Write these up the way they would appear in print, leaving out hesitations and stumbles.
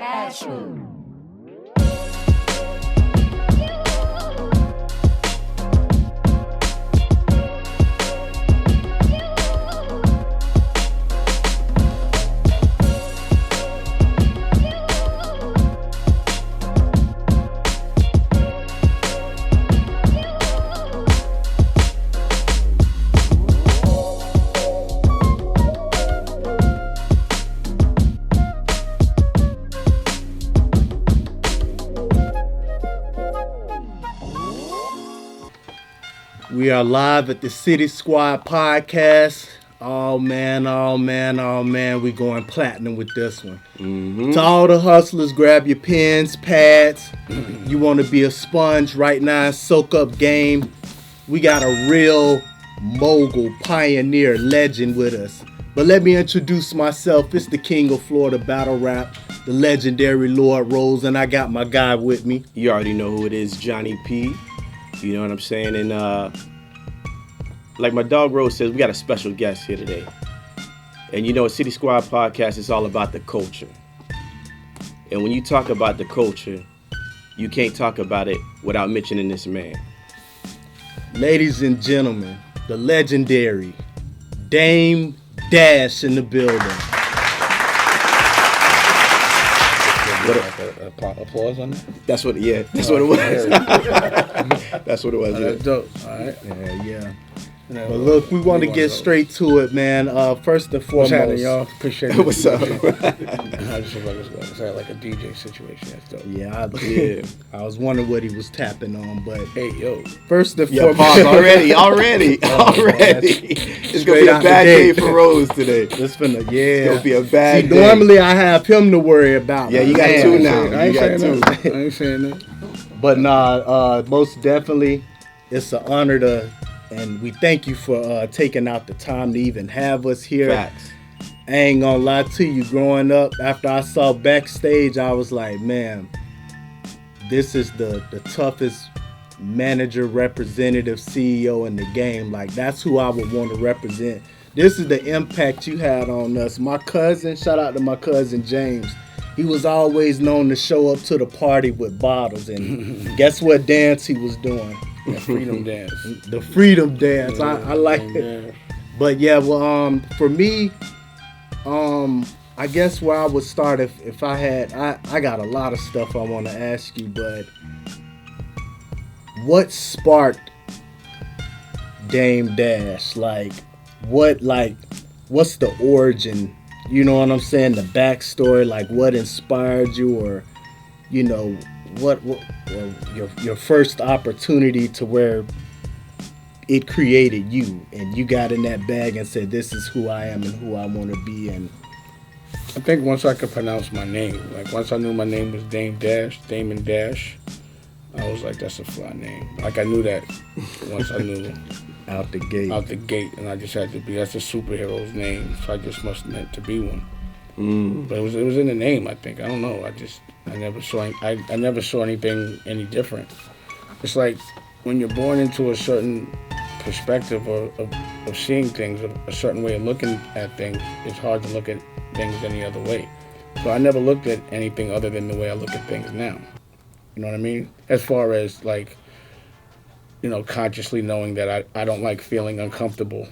Artistry. We are live at the City Squad podcast. Oh man, we going platinum with this one. Mm-hmm. To all the hustlers, grab your pens, pads. You want to be a sponge right now and soak up game. We got a real mogul, pioneer, legend with us. But let me introduce myself. It's the king of Florida battle rap, the legendary Lord Rose, and I got my guy with me. You already know who it is, Johnnie P. You know what I'm saying? And like my dog Rose says, we got a special guest here today. And you know, a City Squad podcast is all about the culture. And when you talk about the culture, you can't talk about it without mentioning this man. Ladies and gentlemen, the legendary Dame Dash in the building. Applause on that? That's what, yeah, that's what it was. That's what it was. That's dope. All right. Yeah. But look, we want to get straight to it, man. First and foremost, what's happening, y'all? Appreciate it. What's up? I just feel like it's like a DJ situation. That's dope. Yeah, I was wondering what he was tapping on, but hey, yo. First and Yeah, foremost, pause already. It's gonna be a bad day for Rose today. It's gonna be a bad day. Normally I have him to worry about. Yeah, you got two now. I ain't saying that. But most definitely, it's an honor and we thank you for taking out the time to even have us here. Facts. I ain't gonna lie to you, growing up, after I saw Backstage, I was like, man, this is the toughest manager, representative, CEO in the game. Like, that's who I would want to represent. This is the impact you had on us. My cousin, shout out to my cousin James, he was always known to show up to the party with bottles. And guess what dance he was doing? The freedom dance. The freedom dance. I like it. But yeah, well, for me, I guess where I would start if I had, I got a lot of stuff I want to ask you, but what sparked Dame Dash? What's the origin? You know what I'm saying? The backstory, like what inspired you, or, you know, what your first opportunity to where it created you and you got in that bag and said, this is who I am and who I want to be. And I think once I could pronounce my name, like once I knew my name was Damon Dash, I was like, that's a fly name. Like I knew that once I knew out the gate, and I just had to be. That's a superhero's name, so I just must meant to be one. But it was in the name. I think I don't know. I never saw anything any different. It's like when you're born into a certain perspective of seeing things, a certain way of looking at things. It's hard to look at things any other way. So I never looked at anything other than the way I look at things now. You know what I mean? As far as like, you know, consciously knowing that I don't like feeling uncomfortable.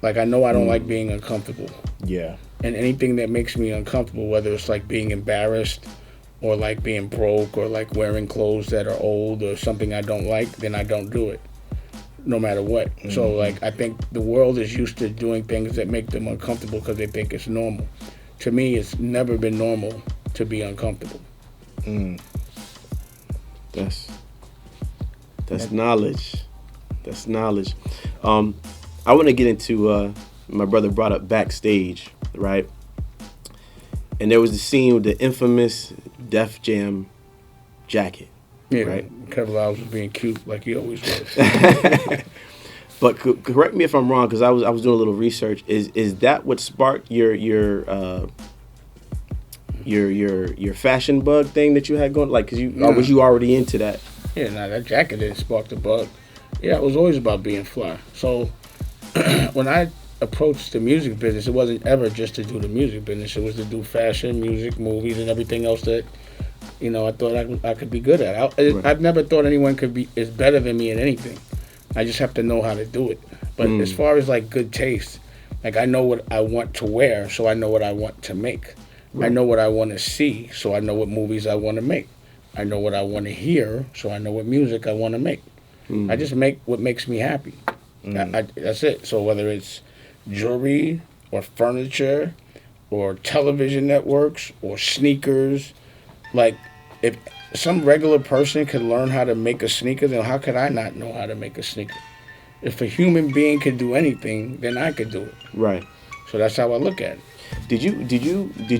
Like I know I don't like being uncomfortable. Yeah. And anything that makes me uncomfortable, whether it's like being embarrassed or like being broke or like wearing clothes that are old or something I don't like, then I don't do it, no matter what. So like I think the world is used to doing things that make them uncomfortable because they think it's normal. To me, it's never been normal to be uncomfortable. That's knowledge. That's knowledge. I want to get into, my brother brought up Backstage, right? And there was the scene with the infamous Def Jam jacket. Yeah, right? Kevin Lyles was being cute like he always was. But correct me if I'm wrong, because I was doing a little research. Is that what sparked your fashion bug thing that you had going? Like, or was you already into that? Yeah, that jacket didn't spark the bug. Yeah, it was always about being fly. So when I approached the music business, it wasn't ever just to do the music business. It was to do fashion, music, movies, and everything else that, I thought I could be good at. I've never thought anyone is better than me in anything. I just have to know how to do it. But as far as like good taste, like I know what I want to wear, so I know what I want to make. Right. I know what I want to see, so I know what movies I want to make. I know what I want to hear, so I know what music I want to make. I just make what makes me happy. That's it. So whether it's jewelry or furniture or television networks or sneakers, like if some regular person could learn how to make a sneaker, then how could I not know how to make a sneaker? If a human being could do anything, then I could do it. Right. So that's how I look at it. Did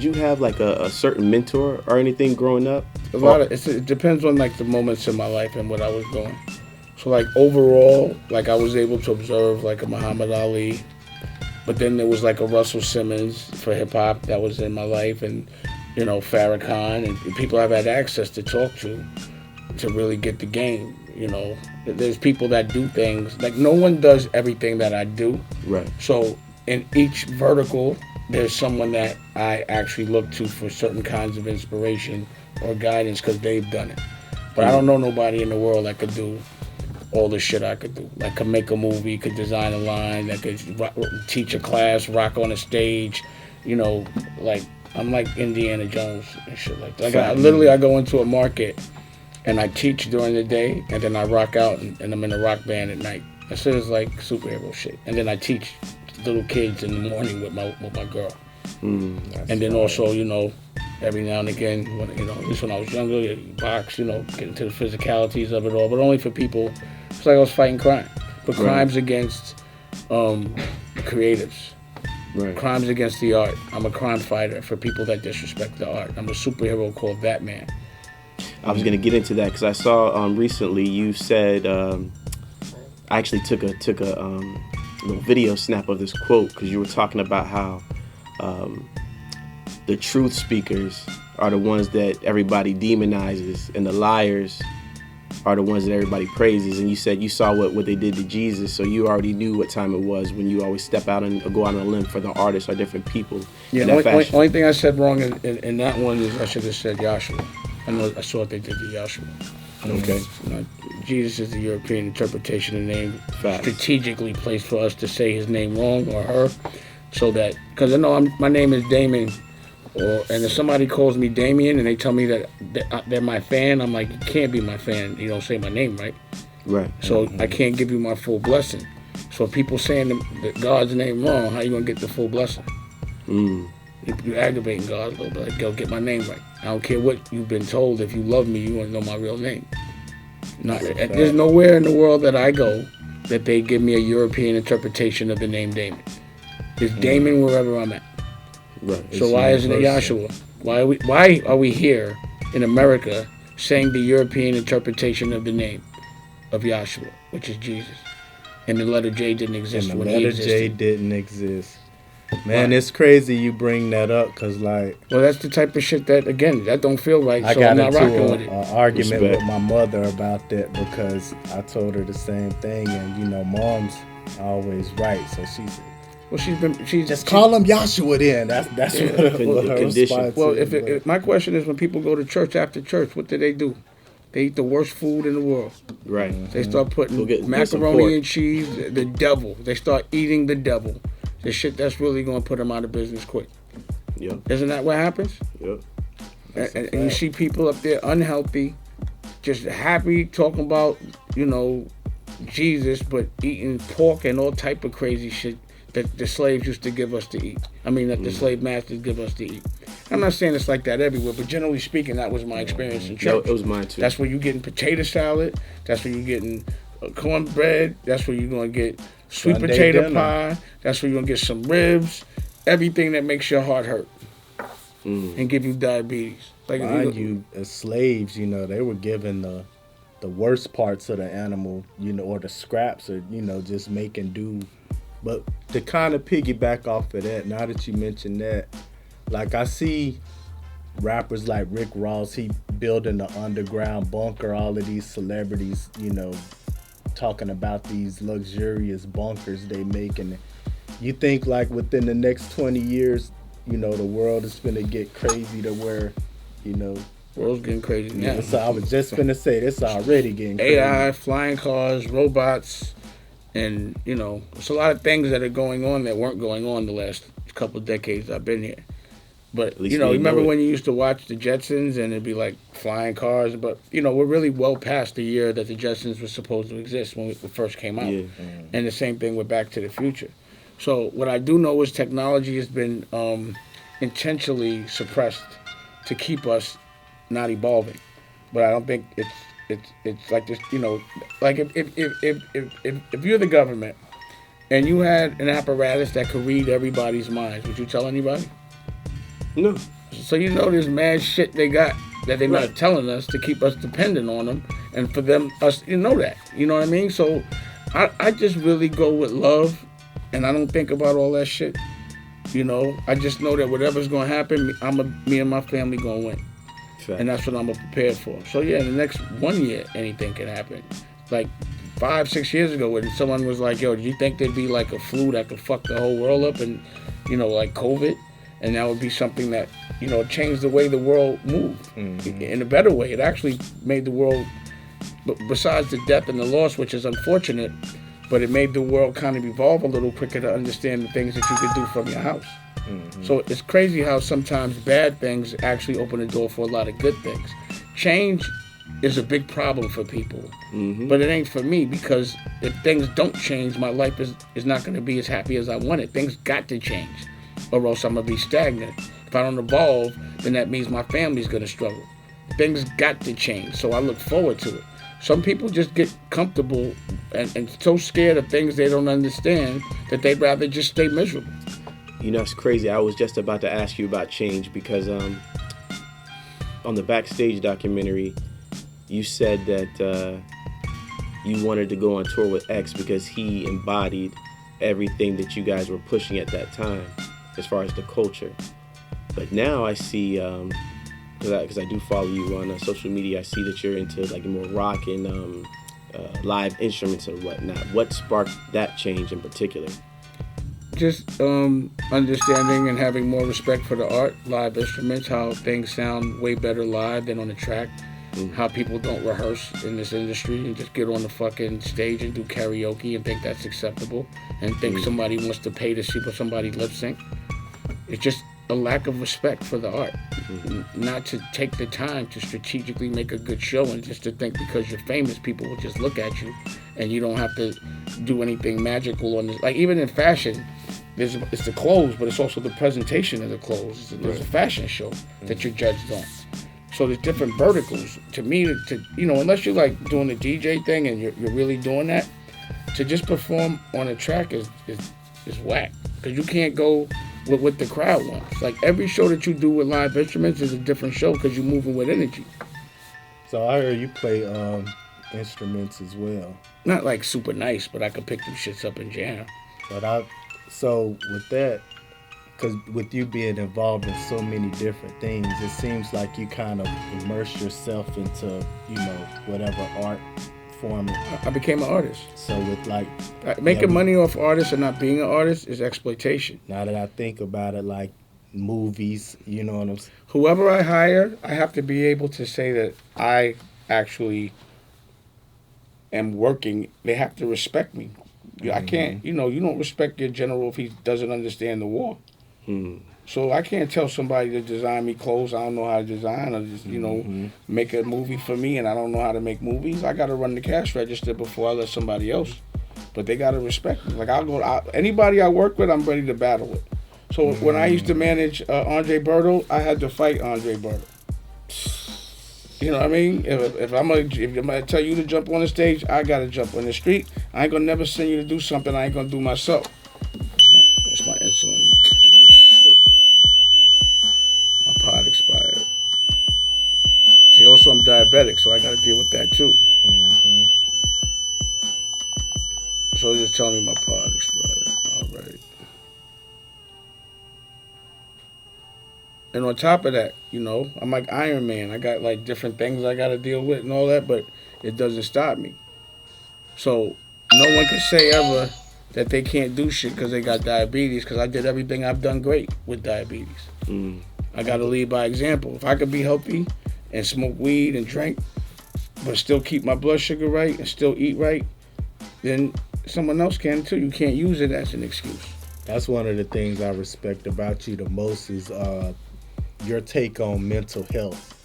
you have like a certain mentor or anything growing up? It depends on like the moments in my life and what I was doing. So like overall, like I was able to observe like a Muhammad Ali, but then there was like a Russell Simmons for hip hop that was in my life, and Farrakhan and people I've had access to talk to really get the game. There's people that do things like no one does everything that I do. Right. So in each vertical, there's someone that I actually look to for certain kinds of inspiration or guidance because they've done it. But I don't know nobody in the world that could do all the shit I could do. Like could make a movie, could design a line, that could teach a class, rock on a stage. Like I'm like Indiana Jones and shit like that. Like I go into a market and I teach during the day and then I rock out and I'm in a rock band at night. This is like superhero shit. And then I teach little kids in the morning with my girl. And then also, every now and again, at least when I was younger, you box, get into the physicalities of it all, but only for people. It's like I was fighting crime, but crimes against creatives, crimes against the art. I'm a crime fighter for people that disrespect the art. I'm a superhero called Batman. I was gonna get into that because I saw recently you said I actually took a little video snap of this quote because you were talking about how the truth speakers are the ones that everybody demonizes and the liars are the ones that everybody praises. And you said you saw what they did to Jesus, so you already knew what time it was when you always step out and go out on a limb for the artists or different people. Yeah, only thing I said wrong in that one is I should have said Yahshua. I saw what they did to Yahshua. Okay. Jesus is the European interpretation of the name, strategically placed for us to say his name wrong or her, so that, because I know my name is Damon, and if somebody calls me Damien and they tell me that they're my fan, I'm like, you can't be my fan, you don't say my name right. Right. So I can't give you my full blessing. So if people saying that God's name wrong, how you gonna get the full blessing? You're aggravating God a little bit. Like, go get my name right. I don't care what you've been told. If you love me, you want to know my real name. There's nowhere in the world that I go that they give me a European interpretation of the name Damon. It's Damon wherever I'm at. Right. So why isn't it Yahshua? Why are we here in America saying the European interpretation of the name of Yahshua, which is Jesus? And the letter J didn't exist when he existed. The letter J didn't exist. Man, it's crazy you bring that up because, like... Well, that's the type of shit that don't feel right, so I'm not rocking with it. I got into an argument with my mother about that because I told her the same thing, and, mom's always right, so she said... Well, she's just call him Yahshua then. That's what her response. Well, if my question is, when people go to church after church, what do? They eat the worst food in the world. Right. They start putting macaroni and cheese, the devil. They start eating the devil. The shit that's really going to put them out of business quick. Yeah. Isn't that what happens? Yep. And you see people up there unhealthy, just happy talking about, Jesus, but eating pork and all type of crazy shit that the slaves used to give us to eat. I mean, that the slave masters give us to eat. I'm not saying it's like that everywhere, but generally speaking, that was my experience in church. No, it was mine too. That's where you're getting potato salad. That's where you're getting cornbread. That's where you're going to get sweet Sunday potato dinner. pie. That's where you're going to get some ribs. Everything that makes your heart hurt and give you diabetes. Like Mind you, as slaves, they were given the worst parts of the animal, or the scraps, or just making do. But to kind of piggyback off of that, now that you mentioned that, like I see rappers like Rick Ross, he building the underground bunker, all of these celebrities, talking about these luxurious bunkers they make, and You think like within the next 20 years, you know, the world is gonna get crazy to where, you know, World's getting crazy now. so I was just gonna say this already getting crazy. AI, flying cars, robots, and you know, there's a lot of things that are going on that weren't going on the last couple of decades I've been here. But you know, remember when you used to watch the Jetsons and it'd be like flying cars? But you know, we're really well past the year that the Jetsons were supposed to exist when it first came out. Yeah. And the same thing with Back to the Future. So what I do know is technology has been intentionally suppressed to keep us not evolving. But I don't think it's like this. You know, like if you're the government and you had an apparatus that could read everybody's minds, would you tell anybody? No. So you know there's mad shit they got that they're not telling us to keep us dependent on them, and for them us you know that. You know what I mean? So I just really go with love, and I don't think about all that shit. You know, I just know that whatever's gonna happen, me and my family gonna win. Sure. And that's what I'm prepared for. So yeah, in the next 1 year, anything can happen. Like 5-6 years ago, when someone was like, "Yo, do you think there'd be like a flu that could fuck the whole world up?" And you know, like COVID. And that would be something that, you know, changed the way the world moved in a better way. It actually made the world, besides the death and the loss, which is unfortunate, but it made the world kind of evolve a little quicker to understand the things that you could do from your house. So it's crazy how sometimes bad things actually open the door for a lot of good things. Change is a big problem for people, but it ain't for me, because if things don't change, my life is not going to be as happy as I want it. Things got to change, or else I'm going to be stagnant. If I don't evolve, then that means my family's going to struggle. Things got to change, so I look forward to it. Some people just get comfortable and so scared of things they don't understand that they'd rather just stay miserable. You know, it's crazy. I was just about to ask you about change because on the Backstage documentary, you said that you wanted to go on tour with X because he embodied everything that you guys were pushing at that time, as far as the culture. But now I see, because I do follow you on social media, I see that you're into like more rock and live instruments and whatnot. What sparked that change in particular? Just understanding and having more respect for the art, live instruments, how things sound way better live than on the track, how people don't rehearse in this industry and just get on the fucking stage and do karaoke and think that's acceptable and think somebody wants to pay to see somebody lip sync. It's just a lack of respect for the art. Not to take the time to strategically make a good show, and just to think because you're famous, people will just look at you and you don't have to do anything magical on this. Like even in fashion, it's the clothes, but it's also the presentation of the clothes. There's a fashion show that you're judged on. So there's different verticals. To me, to you know, unless you're like doing the DJ thing and you're really doing that, to just perform on a track is whack. Because you can't go with what the crowd wants. Like every show that you do with live instruments is a different show because you're moving with energy. So I heard you play instruments as well. Not like super nice, but I could pick them shits up and jam. So with that, because with you being involved in so many different things, it seems like you kind of immerse yourself into, you know, whatever art form. I became an artist. So with like... Making money off artists and not being an artist is exploitation. Now that I think about it, like movies, you know what I'm saying? Whoever I hire, I have to be able to say that I actually am working. They have to respect me. I can't, you know, you don't respect your general if he doesn't understand the war. So I can't tell somebody to design me clothes I don't know how to design, or just, you know, make a movie for me and I don't know how to make movies. I got to run the cash register before I let somebody else. But they got to respect me. Like anybody I work with, I'm ready to battle with. So when I used to manage Andre Berto, I had to fight Andre Berto. You know what I mean? If I'm gonna tell you to jump on the stage, I gotta jump on the street. I ain't gonna never send you to do something I ain't gonna do myself. That's my insulin. Oh, shit. My pod expired. See, also I'm diabetic, so I gotta deal with that too. So just tell me my pod expired. All right. And on top of that, you know, I'm like Iron Man. I got like different things I got to deal with and all that, but it doesn't stop me. So no one can say ever that they can't do shit because they got diabetes, because I did everything I've done great with diabetes. I got to lead by example. If I could be healthy and smoke weed and drink, but still keep my blood sugar right and still eat right, then someone else can too. You can't use it as an excuse. That's one of the things I respect about you the most is your take on mental health.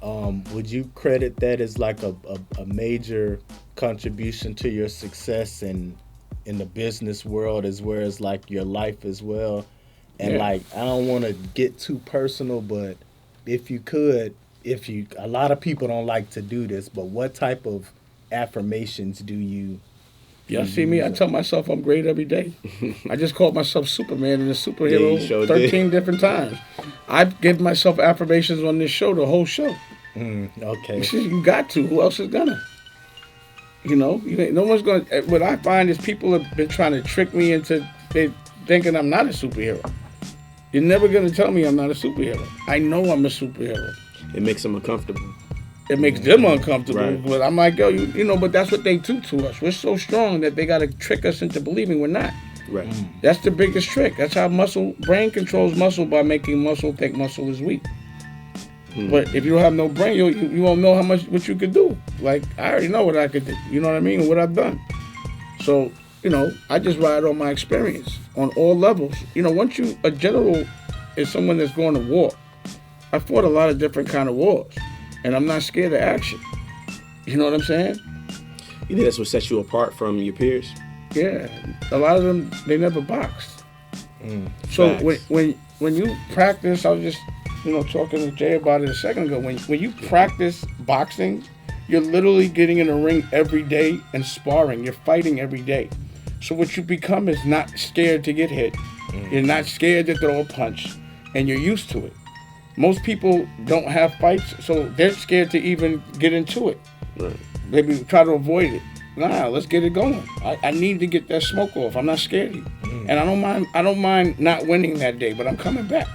Would you credit that as like a major contribution to your success in the business world as well as like your life as well? And like, I don't want to get too personal, but if you could, a lot of people don't like to do this, but what type of affirmations do you? Y'all see me? I tell myself I'm great every day. I just called myself Superman and a superhero 13 different times. I've given myself affirmations on this show, the whole show. Okay. You got to. Who else is gonna? You know, no one's gonna. What I find is people have been trying to trick me into thinking I'm not a superhero. You're never gonna tell me I'm not a superhero. I know I'm a superhero. It makes them uncomfortable. It makes them uncomfortable, right. But I'm like, yo, you know, but that's what they do to us. We're so strong that they gotta trick us into believing we're not. Right. That's the biggest trick. That's how brain controls muscle, by making muscle think muscle is weak. But if you don't have no brain, you won't know what you could do. Like, I already know what I could do. You know what I mean? And what I've done. So, you know, I just ride on my experience on all levels. You know, a general is someone that's going to war. I fought a lot of different kind of wars, and I'm not scared of action. You know what I'm saying? You think that's what sets you apart from your peers? Yeah. A lot of them, they never boxed. So when you practice, I was just, talking to Jay about it a second ago. When you practice boxing, you're literally getting in a ring every day and sparring. You're fighting every day. So what you become is not scared to get hit. You're not scared to throw a punch, and you're used to it. Most people don't have fights, so they're scared to even get into it. Right. Maybe try to avoid it. Nah, let's get it going. I need to get that smoke off. I'm not scared of you. And I don't mind not winning that day, but I'm coming back.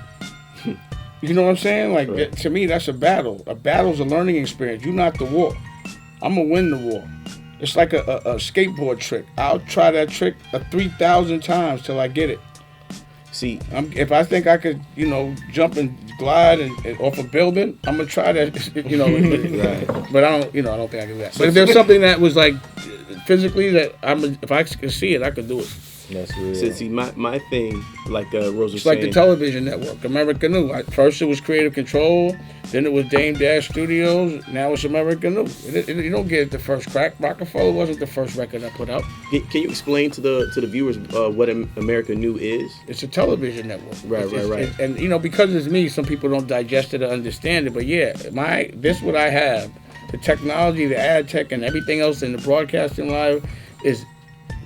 You know what I'm saying? Like, right. To me, that's a battle. A battle's a learning experience. You're not the war. I'm going to win the war. It's like a skateboard trick. I'll try that trick 3,000 times till I get it. See, if I think I could, jump and glide and off a building, I'm going to try that, right. But I don't think I can do that. But if there's something that was like physically that if I could see it, I could do it. That's real. So see, my thing, like Rose was It's saying, like the television network, America New. First it was Creative Control, then it was Dame Dash Studios, now it's America New. You don't get it the first crack. Roc-A-Fella wasn't the first record I put out. Can you explain to the viewers what America New is? It's a television network. Right. And because it's me, some people don't digest it or understand it. But yeah, this what I have. The technology, the ad tech, and everything else in the broadcasting live is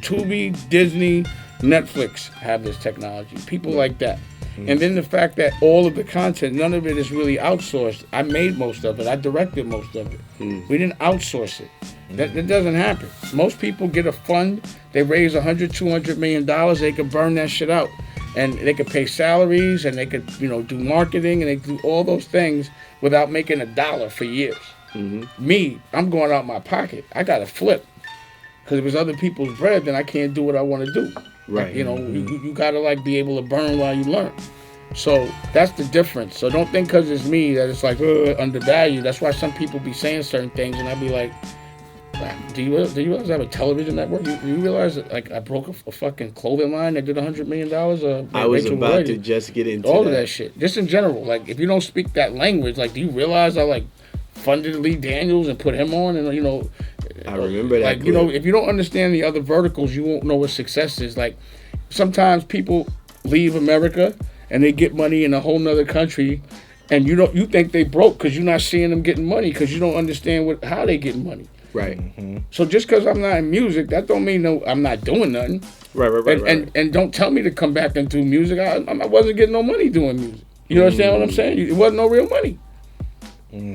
Tubi, Disney, Netflix have this technology. People like that. And then the fact that all of the content, none of it is really outsourced. I made most of it. I directed most of it. We didn't outsource it. That doesn't happen. Most people get a fund. They raise $100, $200 million. They can burn that shit out. And they could pay salaries, and they could, do marketing, and they could do all those things without making $1 for years. Me, I'm going out my pocket. I got to flip. Because if it's other people's bread, then I can't do what I want to do. Right. You got to be able to burn while you learn. So that's the difference. So don't think because it's me that it's like undervalued. That's why some people be saying certain things, and I'd be like, do you realize I have a television network? You realize that I broke a fucking clothing line that did $100 million? I was about to just get into all of that shit. Just in general, if you don't speak that language, do you realize I funded Lee Daniels and put him on, and I remember that. If you don't understand the other verticals, you won't know what success is. Sometimes people leave America and they get money in a whole nother country, and you think they broke because you're not seeing them getting money because you don't understand how they getting money. Right. So just because I'm not in music, that don't mean I'm not doing nothing. Right. And don't tell me to come back and do music. I wasn't getting no money doing music. You understand what I'm saying? It wasn't no real money.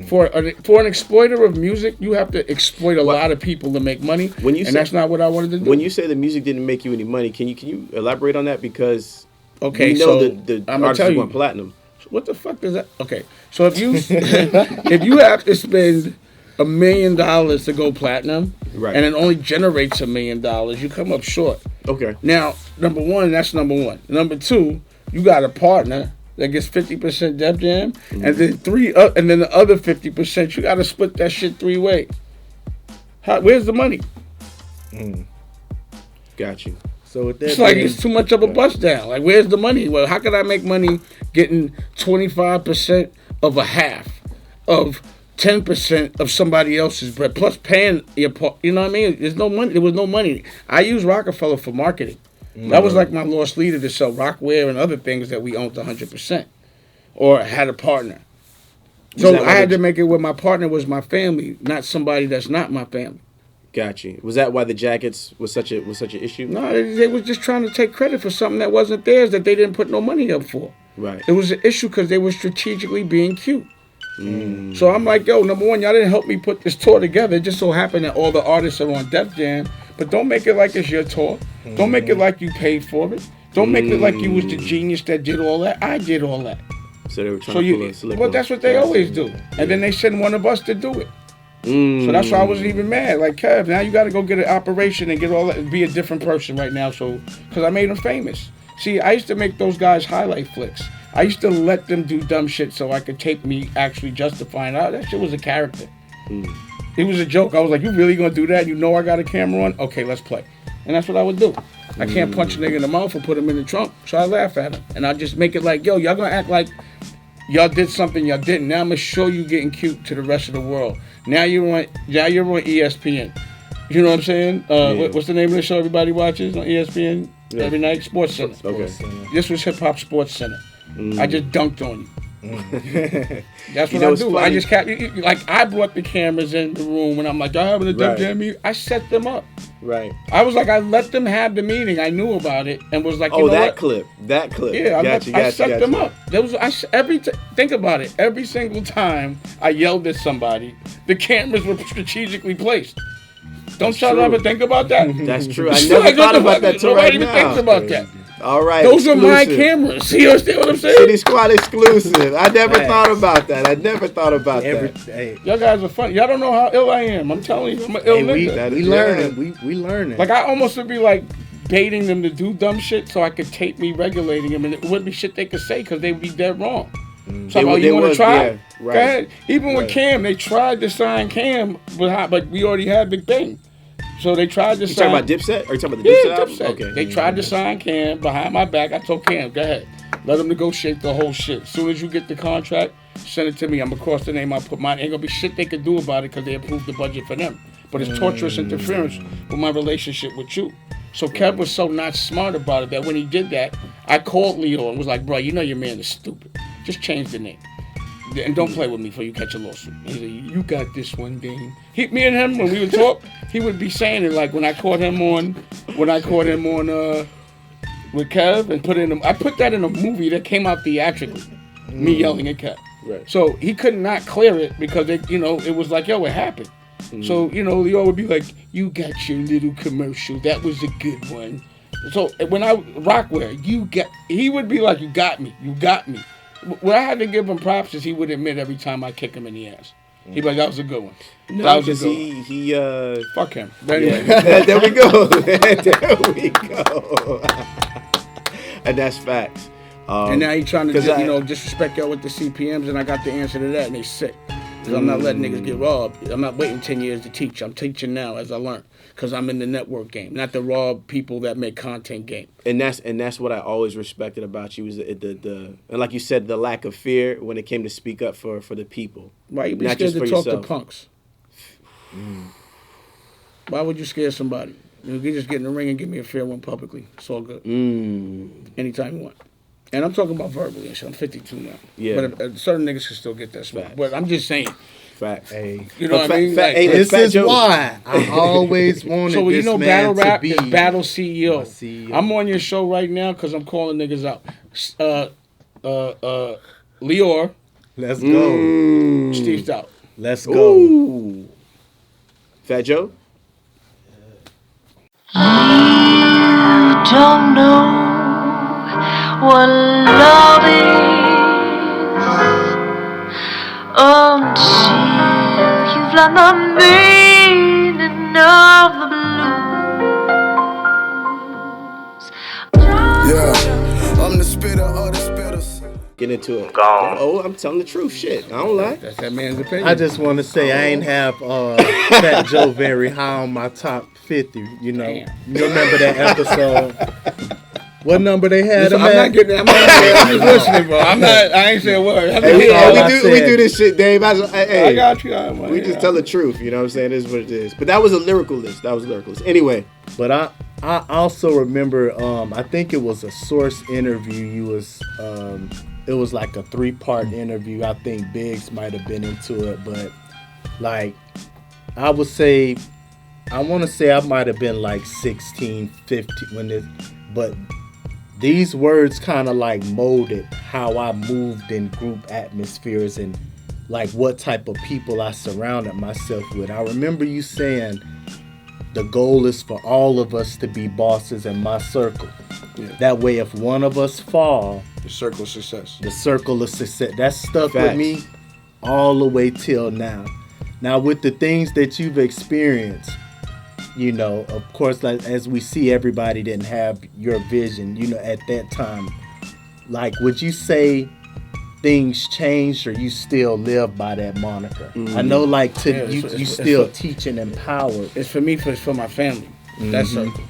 For an exploiter of music, you have to exploit a lot of people to make money, that's not what I wanted to do. When you say the music didn't make you any money, can you elaborate on that? Because we know the artists went platinum. What the fuck is that? Okay, so if you have to spend $1 million to go platinum, right, and it only generates $1 million, you come up short. Okay. Now, number one, that's number one. Number two, you got a partner that gets 50% Def Jam, and then and then the other 50%, you got to split that shit 3 ways. Where's the money? Got you. So with that It's like it's too much of a bust down. Like, where's the money? Well, how could I make money getting 25% of a half of 10% of somebody else's bread plus paying your part? You know what I mean? There's no money. There was no money. I used Roc-A-Fella for marketing. That was like my lost leader to sell Rockware and other things that we owned 100%, or had a partner. So I had to make it where my partner was my family, not somebody that's not my family. Got you. Was that why the jackets was such an issue? No, they was just trying to take credit for something that wasn't theirs that they didn't put no money up for. Right. It was an issue because they were strategically being cute. So I'm like, yo, number one, y'all didn't help me put this tour together. It just so happened that all the artists are on Def Jam, but don't make it like it's your tour. Don't make it like you paid for it. Don't make it like you was the genius that did all that. I did all that. So they were trying to pull a slip. Well, that's what they always do. And then they send one of us to do it. So that's why I wasn't even mad. Like, Kev, now you got to go get an operation and get all that, and be a different person right now. So, because I made them famous. See, I used to make those guys highlight flicks. I used to let them do dumb shit so I could take me actually justifying. Oh, that shit was a character. It was a joke. I was like, you really gonna do that? You know I got a camera on? Okay, let's play. And that's what I would do. I can't punch a nigga in the mouth or put him in the trunk. So I laugh at him. And I just make it like, yo, y'all gonna act like y'all did something y'all didn't. Now I'm gonna show you getting cute to the rest of the world. Now you're on ESPN. You know what I'm saying? What's the name of the show everybody watches on ESPN every night? Sports Center. This was Hip Hop Sports Center. I just dunked on you. That's what I do. Funny. I just like I brought the cameras in the room and I'm like, y'all having a Def Jam meeting? I set them up. Right. I was like, I let them have the meeting. I knew about it and was like, you know that what? clip. Yeah, I set them up. There was think about it. Every single time I yelled at somebody, the cameras were strategically placed. Don't y'all ever think about that? That's true. I never thought about that till right now. Nobody even thinks about that. All right. Those are my cameras. You understand what I'm saying? City Squad exclusive. I never thought about that. Hey. Y'all guys are funny. Y'all don't know how ill I am. I'm telling you, I'm an ill nigga. We learning. We learning. Like, I almost would be like baiting them to do dumb shit so I could tape me regulating them, and it wouldn't be shit they could say because they would be dead wrong. So you want to try? Yeah, right. Go ahead. Even with Cam, they tried to sign Cam, but we already had Big Bang. So they tried to sign. You talking about Dipset? Or you talking about the Dipset album? Dipset. Okay. They tried to sign Cam behind my back. I told Cam, go ahead. Let them negotiate the whole shit. As soon as you get the contract, send it to me. I'm going to cross the name. I'll put mine. Ain't going to be shit they could do about it because they approved the budget for them. But it's torturous interference with my relationship with you. So Kev was so not smart about it that when he did that, I called Leo and was like, bro, you know your man is stupid. Just change the name. And don't play with me before you catch a lawsuit. He said, you got this one, Dane. Me and him, when we would talk, he would be saying it like when I caught him on with Kev and I put that in a movie that came out theatrically. Me yelling at Kev. Right. So he could not clear it because it was like, yo, it happened. So, Leo would be like, you got your little commercial. That was a good one. So when Rockware, he would be like, you got me. What I had to give him props is he would admit every time I kick him in the ass. He'd be like, that was a good one. No, because he fuck him. But anyway. There we go. And that's facts. And now he's trying to disrespect y'all with the CPMs, and I got the answer to that, and they sick. Because I'm not letting niggas get robbed. I'm not waiting 10 years to teach. I'm teaching now as I learn. Because I'm in the network game, not the rob people that make content game. And that's what I always respected about you, was the and like you said, the lack of fear when it came to speak up for the people. Why you be scared to talk to punks? Why would you scare somebody? You just get in the ring and give me a fair one publicly. It's all good. Anytime you want. And I'm talking about verbally and shit. I'm 52 now. Yeah. But certain niggas can still get that smack. But I'm just saying. Facts. Hey, you know what I mean? This is why I always wanted this man battle rap to be is Battle CEO. I'm on your show right now because I'm calling niggas out. Lior. Let's go. Steve's out. Let's go. Ooh. Fat Joe? You don't know what love is until you've learned the meaning of the blue. Get into it. Gone. Oh, I'm telling the truth. Shit, I don't lie. That's that man's opinion. I just want to say I ain't have Fat Joe very high on my top 50. You know, Damn. you remember that episode? What number they had him I'm at? not getting. I'm just listening, bro. I ain't saying a word. Hey, we said. do this shit, Dave. I got you. We just tell the truth. You know what I'm saying? This is what it is. But that was a lyrical list. Anyway. But I also remember, I think it was a Source interview. You was, it was like a 3-part interview. I think Biggs might have been into it, but like, I want to say I might have been like 16, 15 but these words kind of like molded how I moved in group atmospheres and like what type of people I surrounded myself with. I remember you saying, the goal is for all of us to be bosses in my circle. Yeah. That way, if one of us fall, The circle of success. the circle of success. That stuck Facts. with me all the way till now. Now, with the things that you've experienced, you know, of course, like, as we see, everybody didn't have your vision, you know, at that time. Like, would you say things changed or you still live by that moniker? I know, like, you still teach and empower. It's for me. It's for my family. That circle.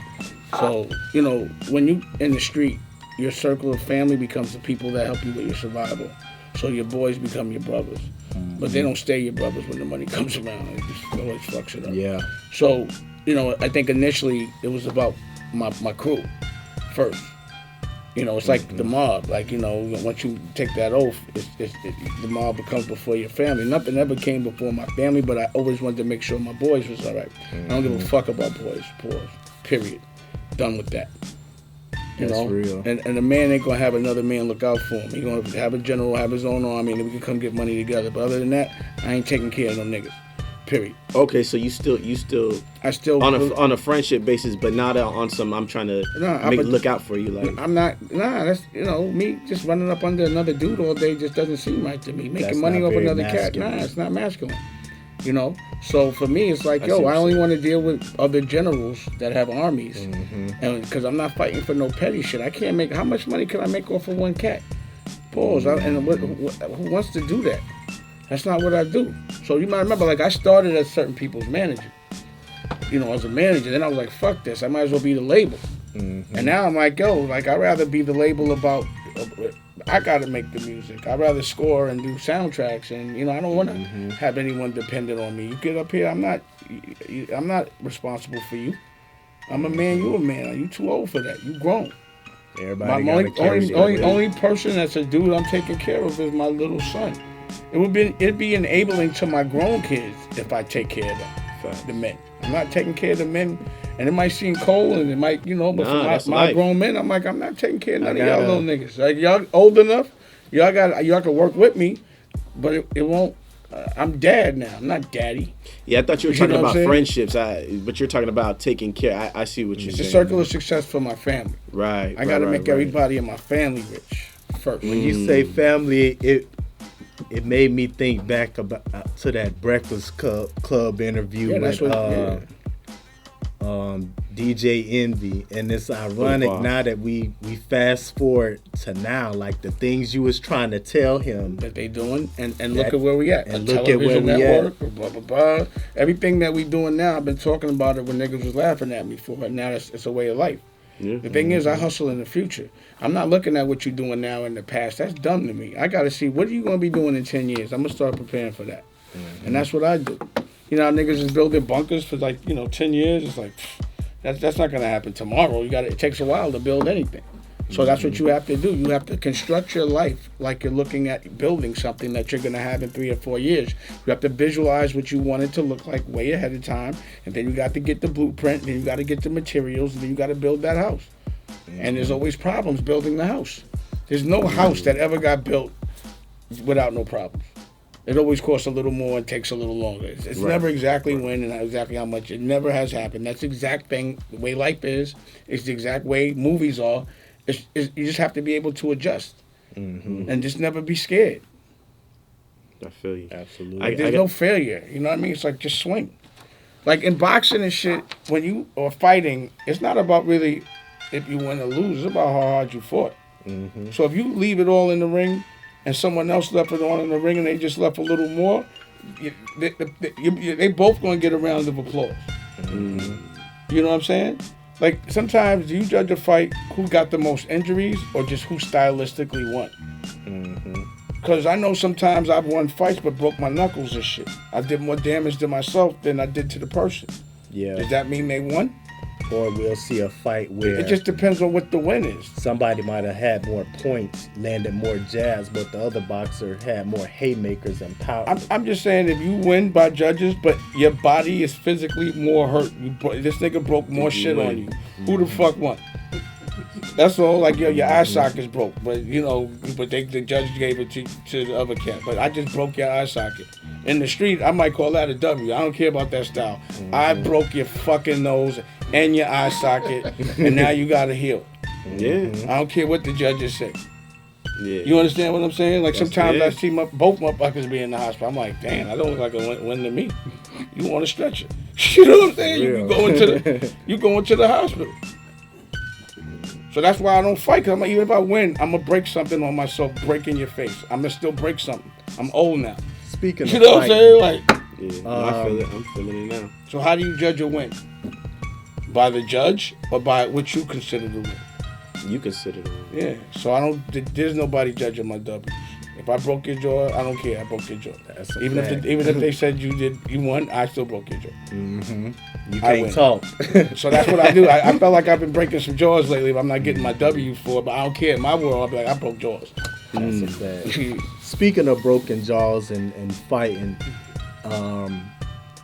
So you know, when you in the street, your circle of family becomes the people that help you with your survival. So your boys become your brothers, but they don't stay your brothers when the money comes around. It just always fucks it up. Yeah. So you know, I think initially it was about my crew first. You know, it's like the mob. Like, you know, once you take that oath, the mob becomes before your family. Nothing ever came before my family, but I always wanted to make sure my boys was all right. I don't give a fuck about boys. Pause. Period. Done with that. You That's know? real. And a man ain't going to have another man look out for him. He's going to have a general, have his own army, and then we can come get money together. But other than that, I ain't taking care of no niggas. Period. Okay, so you still I still on a friendship basis, but not on some. I'm trying to look out for you. Like, I'm not. Nah, that's, you know, me just running up under another dude all day just doesn't seem right to me. Making That's money not off very another cat, masculine. nah, it's not masculine. You know. So for me, it's like, I see yo, what I you're only saying. want to deal with other generals that have armies, and because I'm not fighting for no petty shit. I can't make. How much money can I make off of one cat? Pause. Who wants to do that? That's not what I do. So you might remember, like, I started as certain people's manager. You know, as a manager. Then I was like, fuck this. I might as well be the label. And now I'm like, yo, like, I'd rather be the label about, I got to make the music. I'd rather score and do soundtracks. And, you know, I don't want to have anyone dependent on me. You get up here, I'm not responsible for you. I'm a man, you a man. You too old for that. You grown. Everybody My gotta carry only person that's a dude I'm taking care of is my little son. It'd be enabling to my grown kids if I take care of them, the men. I'm not taking care of the men, and it might seem cold, and it might, you know, but for my grown men, I'm like, I'm not taking care of none of y'all little niggas. Like, y'all old enough, y'all can work with me, but it won't. I'm dad now. I'm not daddy. yeah, I thought you were talking know what about I'm saying? friendships. But you're talking about taking care. I see what you're It's saying. a circle of success for my family. Right. I got to make everybody in my family rich first. When you say family, it made me think back to that Breakfast Club interview with DJ Envy, and it's ironic now that we fast forward to now, like the things you was trying to tell him that they doing, and look at where we at. And A look at where television we network, blah blah blah. Everything that we doing now, I've been talking about it when niggas was laughing at me for it. Now it's a way of life. Yeah. The thing is, I hustle in the future. I'm not looking at what you're doing now in the past. That's dumb to me. I got to see, what are you going to be doing in 10 years? I'm going to start preparing for that. And that's what I do. You know how niggas is building bunkers for, like, 10 years? It's like, that's not going to happen tomorrow. It takes a while to build anything. So that's what you have to do. You have to construct your life like you're looking at building something that you're going to have in 3 or 4 years. You have to visualize what you want it to look like way ahead of time, and then you got to get the blueprint, and then you got to get the materials, and then you got to build that house. And there's always problems building the house. There's no house that ever got built without no problems. It always costs a little more and takes a little longer. It's never exactly when and exactly how much. It never has happened. That's the exact thing. The way life is, it's the exact way movies are. You just have to be able to adjust and just never be scared. I feel you. Absolutely. Like, there's no failure. You know what I mean? It's like, just swing. Like in boxing and shit, when you are fighting, it's not about really if you win or lose. It's about how hard you fought. So if you leave it all in the ring and someone else left it on in the ring and they just left a little more, they both going to get a round of applause. Mm-hmm. You know what I'm saying? Like, sometimes you judge a fight who got the most injuries or just who stylistically won. Because I know sometimes I've won fights but broke my knuckles and shit. I did more damage to myself than I did to the person. Yeah. Does that mean they won? Or we'll see a fight where It just depends on what the win is. somebody might have had more points, landed more jabs, but the other boxer had more haymakers and power. I'm just saying, if you win by judges, but your body is physically more hurt, this nigga broke more shit on you. Who the fuck won? That's all. Like, yo, your eye socket's broke, but the judge gave it to the other cat. But I just broke your eye socket. In the street, I might call that a W. I don't care about that style. I broke your fucking nose and your eye socket, and now you got to heal. Yeah. I don't care what the judges say. Yeah. You understand what I'm saying? Like, sometimes yeah. I see both motherfuckers be in the hospital. I'm like, damn, I don't look like a win to me. You want to stretch it? You know what I'm saying? You go into the hospital. So that's why I don't fight. Cause even if I win, I'm gonna break something on myself, break in your face. I'm gonna still break something. I'm old now. Speaking You of know what I'm saying? Like, Yeah. I feel it. I'm feeling it now. so how do you judge a win? By the judge or by what you consider the win? You consider it. Yeah. So there's nobody judging my W's. If I broke your jaw, I don't care. I broke your jaw. That's a Even fact. if they said you won, I still broke your jaw. You I can't win. talk. So that's what I do. I felt like I've been breaking some jaws lately. But I'm not getting my W for it, but I don't care. In my world, I'll be like, I broke jaws. That's a fact. Speaking of broken jaws and fighting,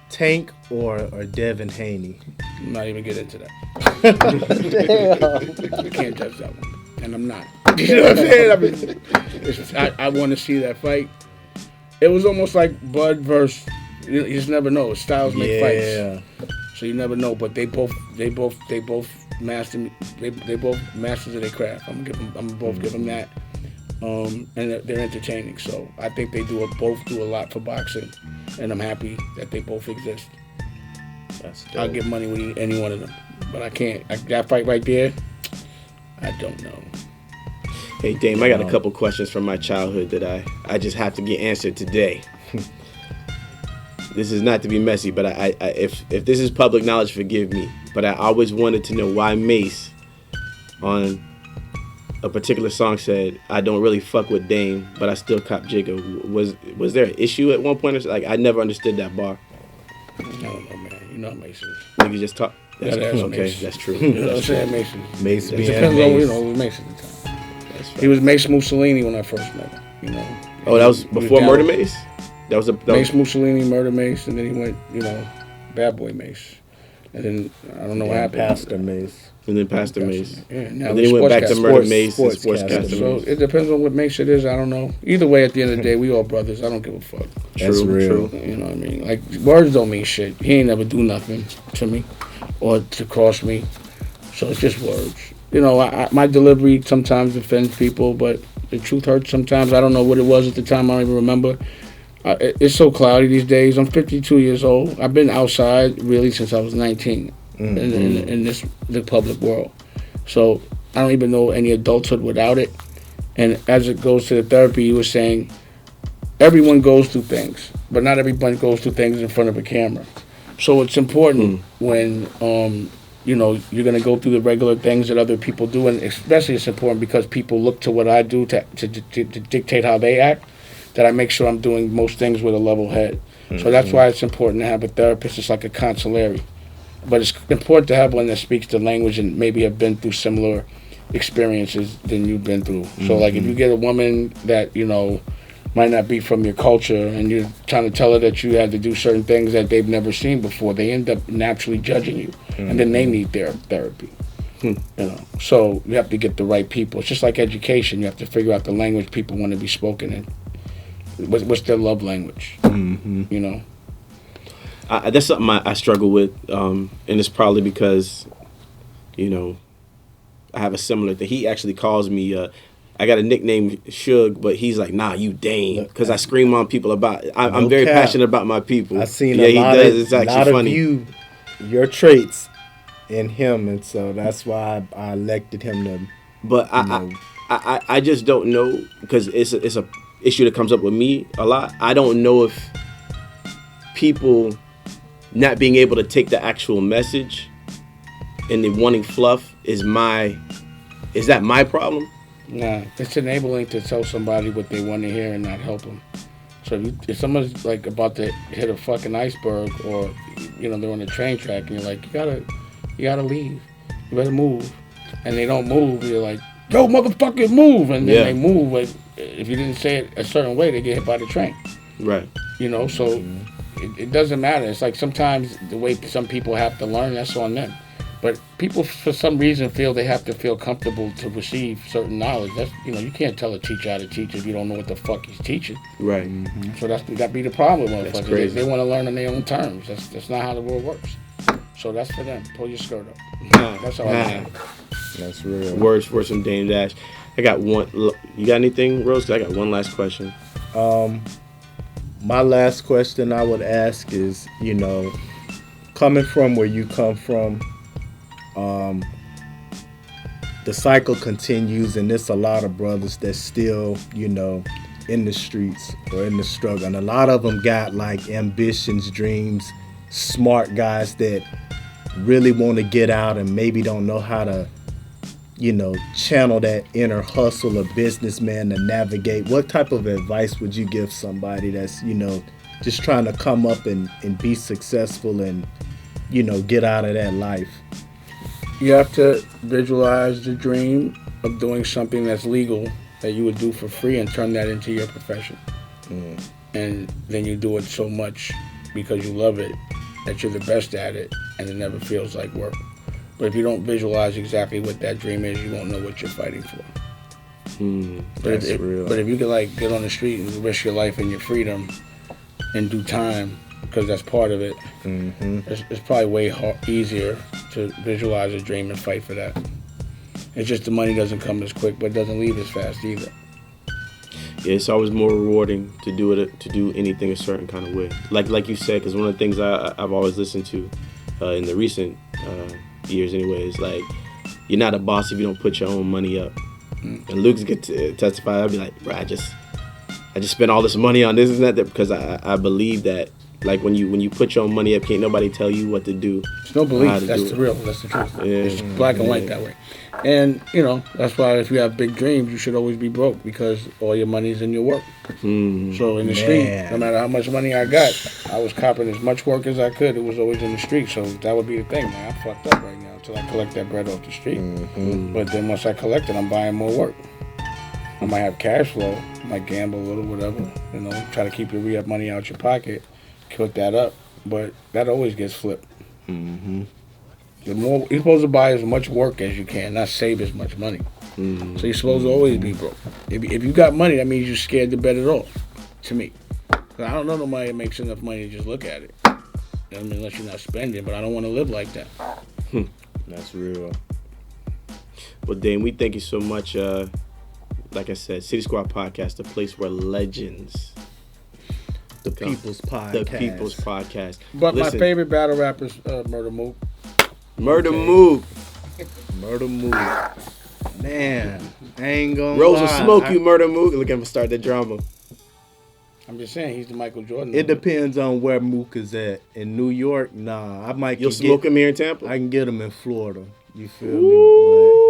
Tank or Devin Haney? I'm not even get into that. Damn. I can't judge that one, and I'm not. You know what I'm saying? I want to see that fight. It was almost like Bud versus. You just never know. Styles make fights, so you never know. But they both master. They both masters of their craft. I'm gonna both give them that. And they're entertaining. So I think they both do a lot for boxing, and I'm happy that they both exist. That's dope. I'll give money with any one of them, but I can't. That fight right there, I don't know. Hey, Dame, I got a couple questions from my childhood that I just have to get answered today. This is not to be messy, but if this is public knowledge, forgive me. But I always wanted to know why Mace on a particular song said, "I don't really fuck with Dame, but I still cop Jigga." Was there an issue at one point? Or like, I never understood that bar. I don't know, man. You know Mason. Niggas just talk. That's Yeah, that's okay. Mace. That's true. You know what I'm saying, Mason? Mace It being depends Mace. on, it was Mason at the time. That's He was Mace Mussolini when I first met him, you know. Oh, that was He was before down Murder with Mace? That was Mace Mussolini, Murder Mace, and then he went, Bad Boy Mace. And then, I don't know what happened. Pastor Mace. and then Pastor Mace. Yeah, now And then he went back to Murder Sports- Mace and sportscaster. Sportscaster So Mace. it depends on what Mace it is, I don't know. Either way, at the end of the day, we all brothers. I don't give a fuck. That's real. You know what I mean? Like, words don't mean shit. He ain't never do nothing to me or to cross me. So it's just words. My delivery sometimes offends people, but the truth hurts sometimes. I don't know what it was at the time. I don't even remember. It's so cloudy these days. I'm 52 years old. I've been outside really since I was 19 in the public world. So I don't even know any adulthood without it. And as it goes to the therapy, you were saying everyone goes through things, but not everyone goes through things in front of a camera. So it's important when you're going to go through the regular things that other people do, and especially it's important because people look to what I do to dictate how they act, that I make sure I'm doing most things with a level head. So that's why it's important to have a therapist. It's like a consigliere. But it's important to have one that speaks the language and maybe have been through similar experiences than you've been through. So like if you get a woman that, might not be from your culture and you're trying to tell her that you had to do certain things that they've never seen before, they end up naturally judging you. And then they need their therapy. So you have to get the right people. It's just like education. You have to figure out the language people want to be spoken in. What's their love language? That's something I struggle with, and it's probably because, I have a similar thing. He actually calls me, I got a nickname, Suge, but he's like, nah, you Dame, because I scream on people about, I'm very passionate about my people. I've seen he a does. It's actually lot funny. of your traits in him, and so that's why I elected him to. But I just don't know, because it's a issue that comes up with me a lot. I don't know if people not being able to take the actual message and the wanting fluff is that my problem? Nah, it's enabling to tell somebody what they want to hear and not help them. So if someone's like about to hit a fucking iceberg, or they're on the train track, and you're like, you gotta leave, you better move, and they don't move, you're like, yo, motherfucker, move, and then they move. But if you didn't say it a certain way, they get hit by the train. Right. So it doesn't matter. It's like sometimes the way some people have to learn, that's on them. But people, for some reason, feel they have to feel comfortable to receive certain knowledge. That's you can't tell a teacher how to teach if you don't know what the fuck he's teaching. Right. So that be the problem with motherfuckers. That's crazy. They want to learn on their own terms. That's not how the world works. So that's for them. Pull your skirt up. That's all I mean. That's real. Words for some Dame Dash. I got one. You got anything, Rose? 'Cause I got one last question. My last question I would ask is, coming from where you come from, the cycle continues, and there's a lot of brothers that's still, in the streets or in the struggle. And a lot of them got like ambitions, dreams, smart guys that really want to get out and maybe don't know how to, channel that inner hustle of businessman to navigate. What type of advice would you give somebody that's, just trying to come up and be successful and, get out of that life? You have to visualize the dream of doing something that's legal that you would do for free and turn that into your profession. And then you do it so much because you love it that you're the best at it, and it never feels like work. But if you don't visualize exactly what that dream is, you won't know what you're fighting for. That's real. But if you could get on the street and risk your life and your freedom in due time, because that's part of it, it's probably way easier to visualize a dream and fight for that. It's just the money doesn't come as quick, but it doesn't leave as fast either. Yeah, it's always more rewarding to do anything a certain kind of way. Like you said, because one of the things I've always listened to in the recent years anyway is like, you're not a boss if you don't put your own money up. And Luke's get to testify. I'd be like, bro, I just spent all this money on this and that because I believe that, like, when you put your own money up, can't nobody tell you what to do. There's no belief. That's the real. That's the truth. Yeah. It's black and white that way. And that's why if you have big dreams, you should always be broke, because all your money's in your work. So in the street, no matter how much money I got, I was copping as much work as I could. It was always in the street. So that would be the thing, man. I'm fucked up right now until I collect that bread off the street. But then once I collect it, I'm buying more work. I might have cash flow. I might gamble a little, whatever. Try to keep your re-up money out your pocket. Put that up, but that always gets flipped. The more you're supposed to buy as much work as you can, not save as much money. So you're supposed to always be broke. If you got money, that means you're scared to bet it all. To me, I don't know nobody that makes enough money to just look at it. Unless you're not spending, but I don't want to live like that. That's real. Well, Dame, we thank you so much. Like I said, City Squad Podcast, the place where legends. The People's Podcast. But listen, my favorite battle rapper is Murder Mook. Murder Mook. Man, I ain't gonna Rose will lie. smoke you, Murder Mook. Look at him start the drama. I'm just saying, he's the Michael Jordan. It depends on where Mook is at. In New York, nah. I might. You'll smoke him here in Tampa? I can get him in Florida. You feel me?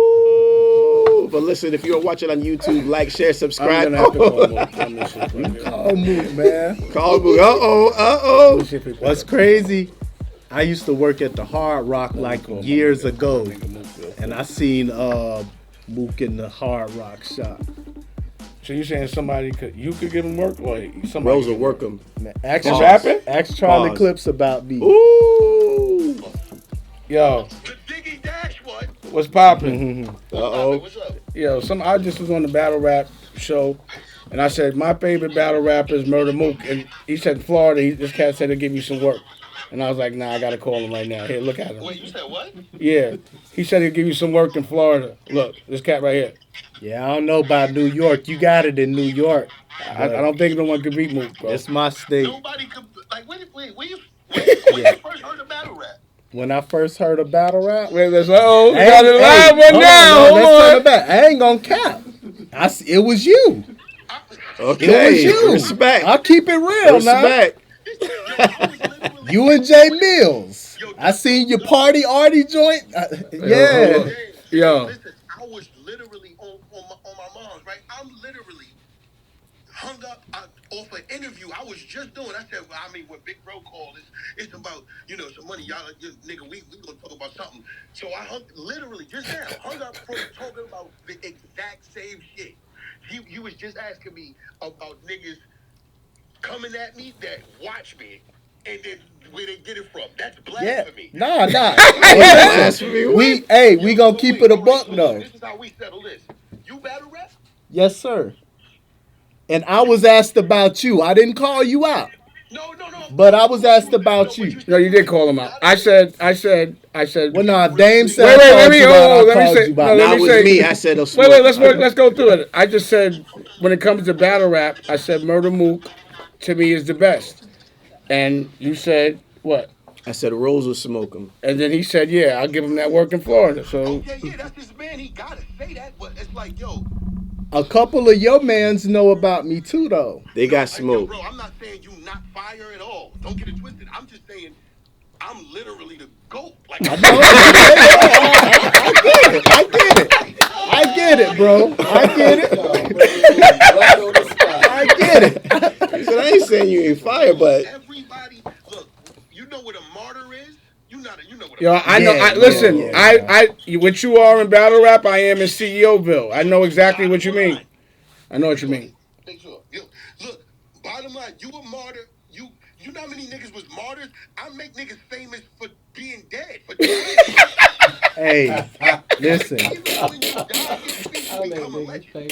But listen, if you're watching on YouTube, like, share, subscribe. I'm gonna have to call Mook. Call Mook, man. Call Mook. Uh-oh. What's crazy, I used to work at the Hard Rock like years ago, and I seen Mook in the Hard Rock shop. So you saying you could give him work, or somebody? Rose will work him. Ask Charlie Clips about me. Ooh. Yo. What's poppin'? Uh-oh. What's up? Yo, I just was on the battle rap show, and I said, my favorite battle rapper is Murder Mook. And he said, Florida, this cat said he'll give you some work. And I was like, nah, I got to call him right now. Here, look at him. Wait, you said what? Yeah. He said he'll give you some work in Florida. Look, this cat right here. Yeah, I don't know about New York. You got it in New York. I don't think no one could beat Mook, bro. It's my state. Nobody could, like, when you first heard of battle rap? When I first heard of battle rap, we got it live one now. Let's turn it back. I ain't gonna cap. It was you. Okay. It was you. Respect. I'll keep it real now. Respect. You and Jay Mills. I seen your party Artie joint. Yeah. Yo. Listen, I was literally on my mom's, right? I'm literally hung up off an interview I was just doing. I said, well, I mean, what Big Bro called it's about, some money. Y'all, nigga, we gonna talk about something. So I literally just now hung up from talking about the exact same shit. He was just asking me about niggas coming at me that watch me and then where they get it from. That's blasphemy. Nah. Blasphemy. We gonna keep it a buck though. This is how we settle this. You battle rap? Yes, sir. And I was asked about you. I didn't call you out. No. But I was asked about you. No, you did call him out. I said. Well, nah, Dame said Wait, I let called me- you out. oh, I let me called say- you out. no, Not with me. I said, Wait, let's go through it. I just said, when it comes to battle rap, I said Murder Mook, to me, is the best. And you said, what? I said Rose will smoke him. And then he said, yeah, I'll give him that work in Florida. So, Okay, yeah, that's his man. He gotta say that, but it's like, yo, A couple of your mans know about me too, though. They got yo, smoked. bro, I'm not saying you not fire at all. Don't get it twisted. I'm just saying I'm literally the GOAT. Like, I get it, bro. I get it. He said, I ain't saying you ain't fire, but everybody, look, you know what a martyr is? You know what a yo, I know. Yeah, Listen, yeah. what you are in battle rap, I am in CEOville. I know exactly what you mean. I know what you mean. Make sure. Yo, look, bottom line, you a martyr. You know how many niggas was martyrs? I make niggas famous for being dead. For dying. Hey, listen. Even when you die, you become a legend.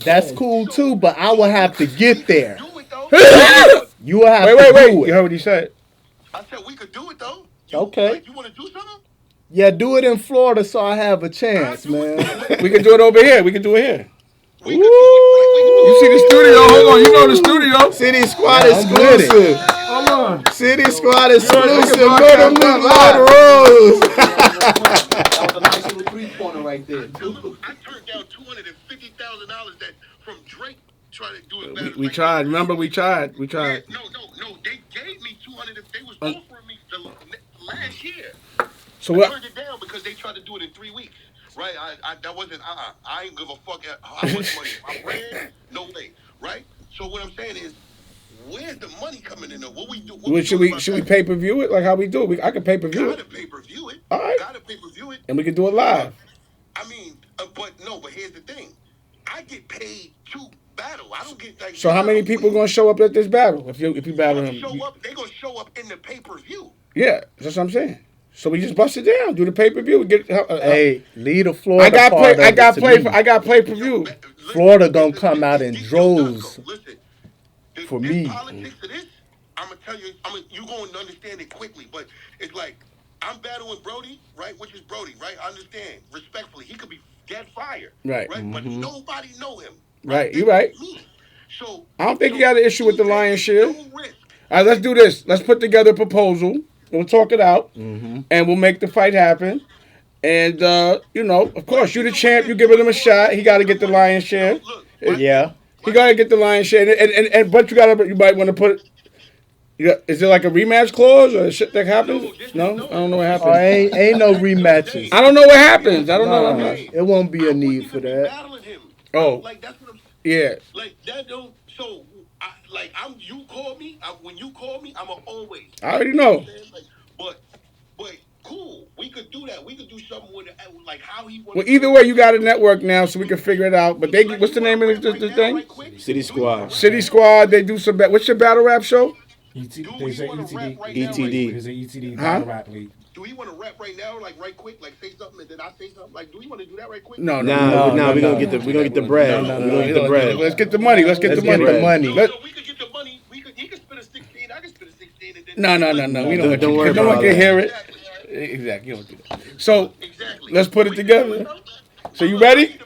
That's cool too, but I will have to get there. Do it though. You will have to Wait. do You it. heard what he said? I said we could do it though. Okay. Like, you want to do something? Yeah, do it in Florida so I have a chance, man. We can do it over here. We can do it here. We could do it. You see the studio? Hold on. You know the studio. City Squad I'm with it. exclusive. Hold on. City Squad exclusive. Look Murder at Mook that. Lord Rose. That was a nice little 3-pointer right there. I turned down $250,000 that from Drake trying to do it better. We tried. Remember, we tried. No. They gave me 200. They was offering me the last year. So I what? turned it down because they tried to do it in 3 weeks. Right? That wasn't. I ain't give a fuck how much money. I ran. No way. Right? So what I'm saying is, where's the money coming in? What we do? Should we pay per view it like how we do it? I can pay per view Gotta it, pay per view it. All right. Gotta pay per view it. and we can do it live. I mean, but here's the thing. I get paid to battle. I don't get like. So how many people gonna show up at this battle if you battle him? They gonna show up in the pay per view. Yeah, that's what I'm saying. So we just bust it down, do the pay per view. Hey, leave the Florida I got part of it to me. I got play per view. Florida gonna come out in droves Listen, for this me. politics of this, I'm gonna tell you. You gonna understand it quickly, but it's like I'm battling Brody, right? Which is Brody, right? I understand respectfully. He could be dead fire, Right. But nobody know him. Right, you're right. Me. So I don't think you got an issue with the lion's share. No risk. All right, let's do this. Let's put together a proposal. We'll talk it out, and we'll make the fight happen. And of course, you the champ. You giving him a shot. He got to get the lion's share. Look, Yeah. He got to get the lion's share. And but you might want to put. Is there like a rematch clause or shit that happens? No, I don't know what happens. Oh, ain't no rematches. I don't know what happens. I don't know. Nah, it won't be a need for that. battling him. Oh. Like that's what I'm. Yeah. Like that don't. So you call me. When you call me, I'm always. I already know. But cool. We could do that. We could do something with it, like how he. Well, either way, you got a network now, so we can figure it out. But what's the name of the thing? City Squad. City Squad. They do some. What's your battle rap show? There's an ETD. ETD. There's an ETD Huh? battle rap league. Do we want to rap right now, like right quick, like say something and then I say something? Like, do we want to do that right quick? No. Nah, we're gonna get the bread. No, We're gonna get the bread. Let's get the money. Let's get Let's the get money. the money. So we could get the money. He could spit a 16. I could spit a 16. And then No. We don't. Don't worry No one about can that. hear it. Exactly. You don't do that. So Exactly. let's put it together. So you ready?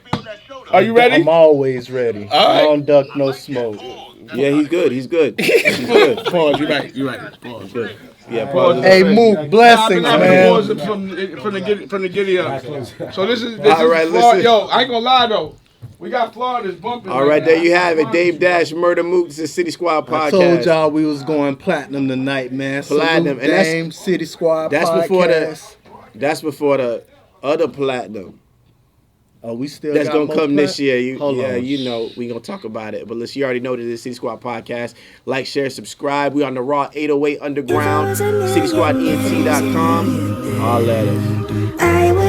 Are you ready? I'm always ready. All right. I don't duck no smoke. Yeah, he's good. He's good. He's good. Pause. You're right. Pause. Good. Yeah, pause. Hey, Mook, blessings, Pause man. it from the giddy up. So this is All right, Florida. listen. Yo, I ain't gonna lie though. We got Florida's bumping. All right, there you have it. Dave Dash, Murder Mook. This is City Squad Podcast. I told y'all we was going platinum tonight, man. Platinum. Salute Dame, City Squad That's Podcast. before the other platinum. Oh, we still That's got gonna more come this year. You on. know, we gonna talk about it. But listen, you already know that this is City Squad Podcast. Like, share, subscribe. We on the Raw 808 Underground. CitySquadENT.com. All letters.